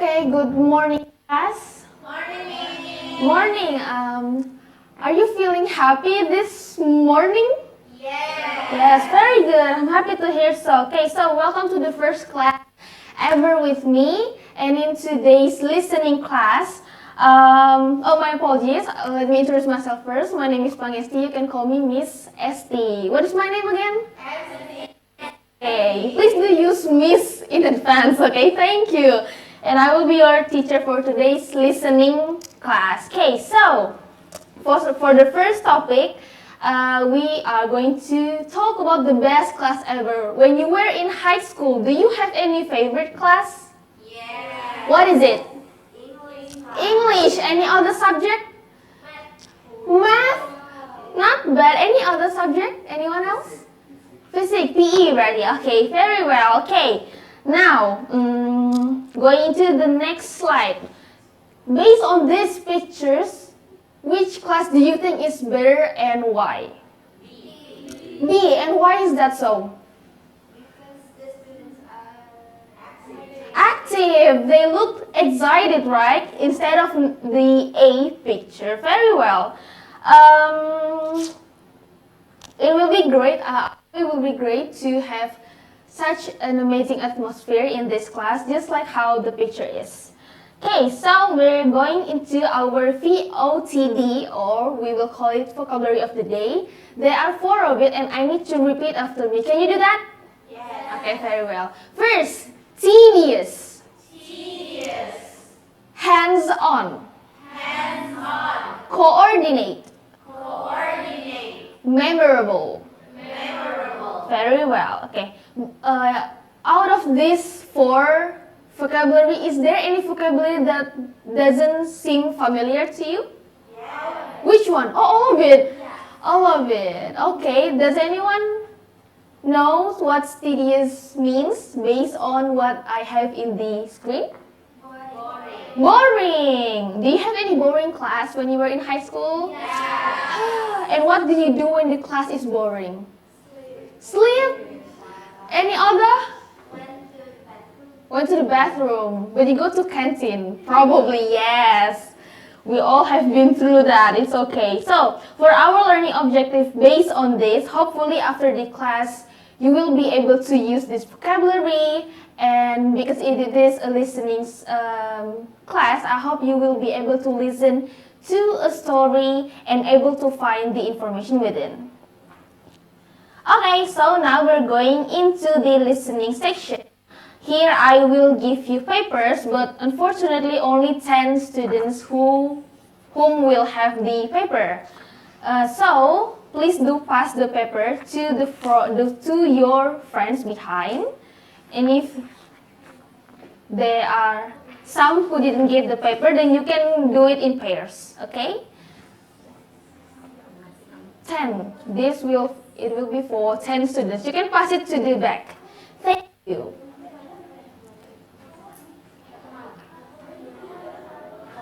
Okay, good morning, class. Morning. Morning. Are you feeling happy this morning? Yes. Yes, very good. I'm happy to hear so. Okay, so welcome to the first class ever with me. And in today's listening class, my apologies. Let me introduce myself first. My name is Pangesti. You can call me Miss ST. What is my name again? Okay, please do use Miss in advance, okay? Thank you. And I will be your teacher for today's listening class. Okay, so for the first topic, we are going to talk about the best class ever. When you were in high school, do you have any favorite class? Yes. What is it? English. English. Any other subject? Math? Not bad. Any other subject? Anyone else? Physics, PE, ready? Okay, very well. Okay, now going into the next slide. Based on these pictures, which class do you think is better and why? B. B, and why is that so? Because the students are active. Active. They look excited, right? Instead of the A picture. Very well. It will be great. It will be great to have such an amazing atmosphere in this class, just like how the picture is. Okay, so we're going into our VOTD, or we will call it vocabulary of the day. There are 4 of it, and I need to repeat after me. Can you do that? Yes. Okay, very well. First, tedious. Tedious. Hands-on. Hands-on. Coordinate. Coordinate. Memorable. Memorable. Very well. Okay. Out of these 4 vocabulary, is there any vocabulary that doesn't seem familiar to you? Yes. Which one? Oh, all of it. Yeah. All of it. Okay. Does anyone know what tedious means based on what I have in the screen? Boring. Boring. Do you have any boring class when you were in high school? Yeah. And what do you do when the class is boring? Sleep. Any other? Went to the bathroom. But you go to canteen? Probably yes. We all have been through that. It's okay. So, for our learning objective based on this, hopefully after the class, you will be able to use this vocabulary. And because it is a listening class, I hope you will be able to listen to a story and able to find the information within. Okay, so now we're going into the listening section. Here I will give you papers, but unfortunately only 10 students whom will have the paper. So please do pass the paper to your friends behind. And if there are some who didn't get the paper, then you can do it in pairs, okay? 10. It will be for 10 students. You can pass it to the back. Thank you.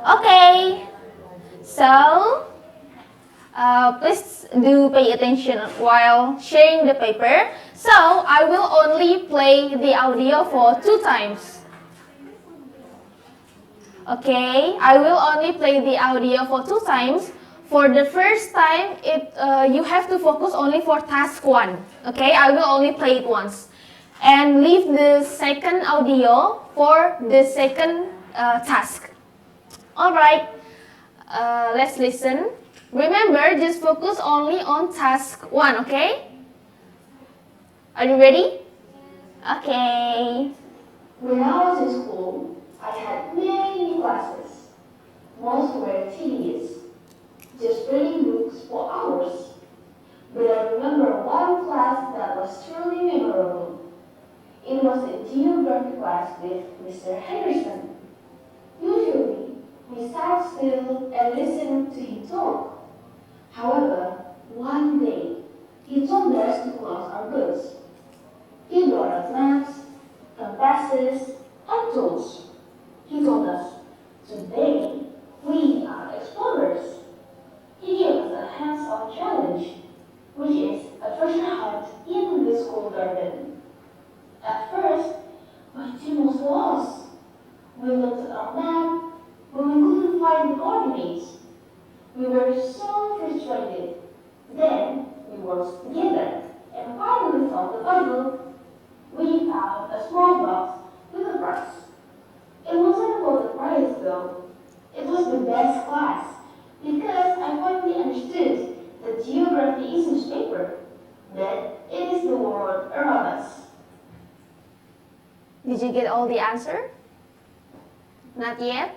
Okay, so please do pay attention while sharing the paper. So I will only play the audio for 2 times. Okay, I will only play the audio for 2 times. For the first time, you have to focus only for task 1. Okay, I will only play it once. And leave the second audio for the second task. Alright, let's listen. Remember, just focus only on task 1, okay? Are you ready? Okay. When I was in school, I had many classes. Most were tedious, just reading books for hours. But I remember one class that was truly memorable. It was the geography class with Mr. Henderson. Usually, we sat still and listened to him talk. However, one day, he told us to close our books. He brought us maps, compasses, and tools. He told us, today, we are explorers. He gave us a hands-on challenge, which is a treasure hunt in the school garden. At first, my team was lost. We looked at best class because I finally understood that geography is newspaper, that it is the world around us. Did you get all the answer? Not yet?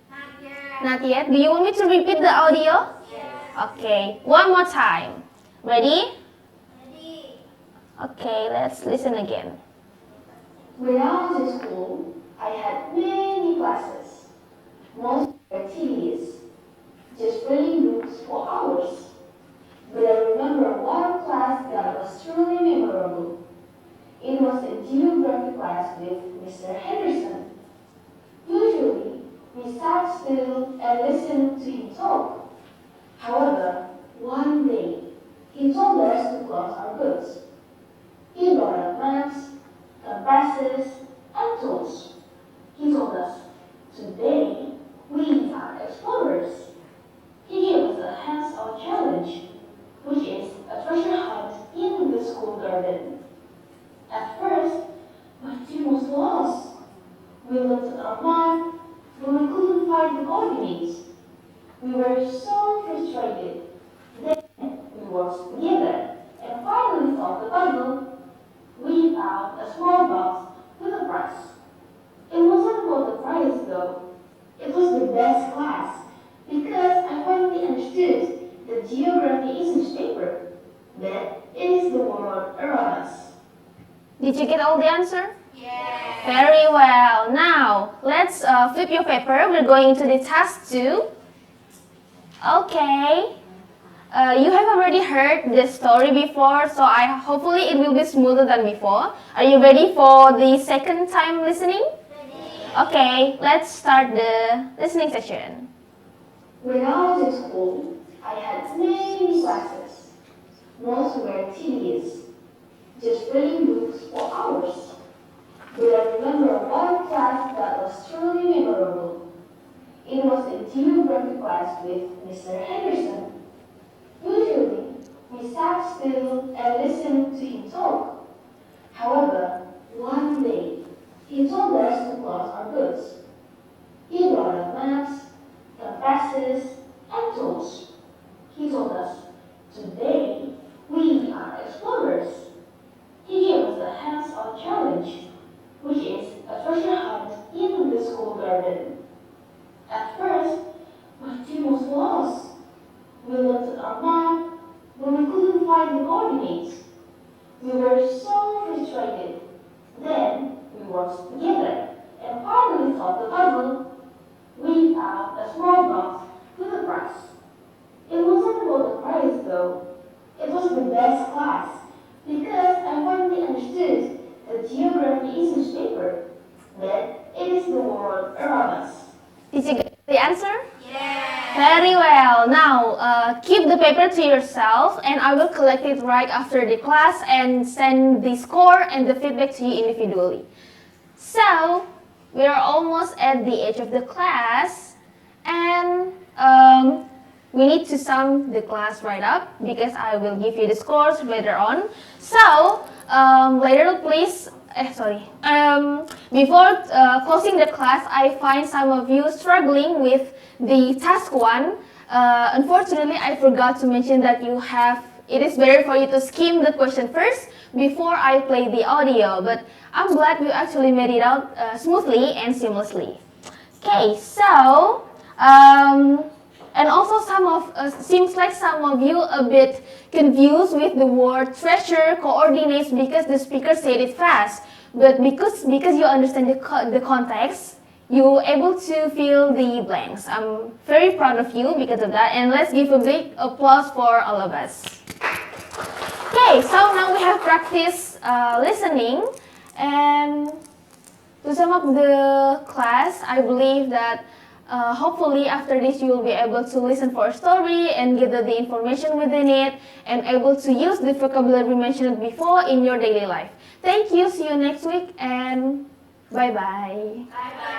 Not yet. Not yet? Do you want me to repeat the audio? Yes. Okay, one more time. Ready? Ready. Okay, let's listen again. When I was in school, I had many classes. Most were tedious, just reading books for hours. But I remember one class that was truly memorable. It was a geography class with Mr. Henderson. Usually, we sat still and listened to him talk. However, one day, he told us to close our books. He brought up maps, compasses, and tools. He told us, today, we are explorers. He gave us a hands-on challenge, which is a treasure hunt in the school garden. At first, my team was lost. We looked at our map, but we couldn't find the coordinates. We were so frustrated. Then we worked together and finally solved the puzzle. We found a small box with a prize. It wasn't about the prize though. It was the best class because I finally understood that geography is newspaper, that it is the world around us. Did you get all the answer? Yes. Very well. Now, let's flip your paper. We're going to the task 2. Okay. You have already heard this story before, so hopefully it will be smoother than before. Are you ready for the second time listening? Ready. Okay, let's start the listening session. When I was in school, I had many classes. Most were tedious, just reading books for hours. But I remember one class that was truly memorable. It was a geography class with Mr. Henderson. Usually, we sat still and listened to him talk. However, one day, he told us to close our books. He brought up maps, compasses, and tools. He told us, today, we are explorers. He gave us a hands-on challenge, which is a treasure hunt in the school garden. At first, my team was lost. We looked at our map, but we couldn't find the coordinates. We were so frustrated. Then we worked together and finally solved the puzzle. We found a small box with a prize. It wasn't about the prize though. It was the best class because I finally understood that geography is newspaper, that it is the world around us. Did you get the answer? Yes. Very well. Now, keep the paper to yourself and I will collect it right after the class and send the score and the feedback to you individually. So, we are almost at the edge of the class and we need to sum the class right up because I will give you the scores later on. So, later please, before closing the class, I find some of you struggling with the task 1. Unfortunately, I forgot to mention that it is better for you to skim the question first before I play the audio, but I'm glad you actually made it out smoothly and seamlessly. Okay, so, and also seems like some of you a bit confused with the word treasure coordinates because the speaker said it fast. But because you understand the context, you're able to fill the blanks. I'm very proud of you because of that. And let's give a big applause for all of us. Okay, so now we have practice listening. And to sum up the class, I believe that hopefully after this you will be able to listen for a story and gather the information within it and able to use the vocabulary mentioned before in your daily life. Thank you, see you next week and bye-bye. Bye-bye.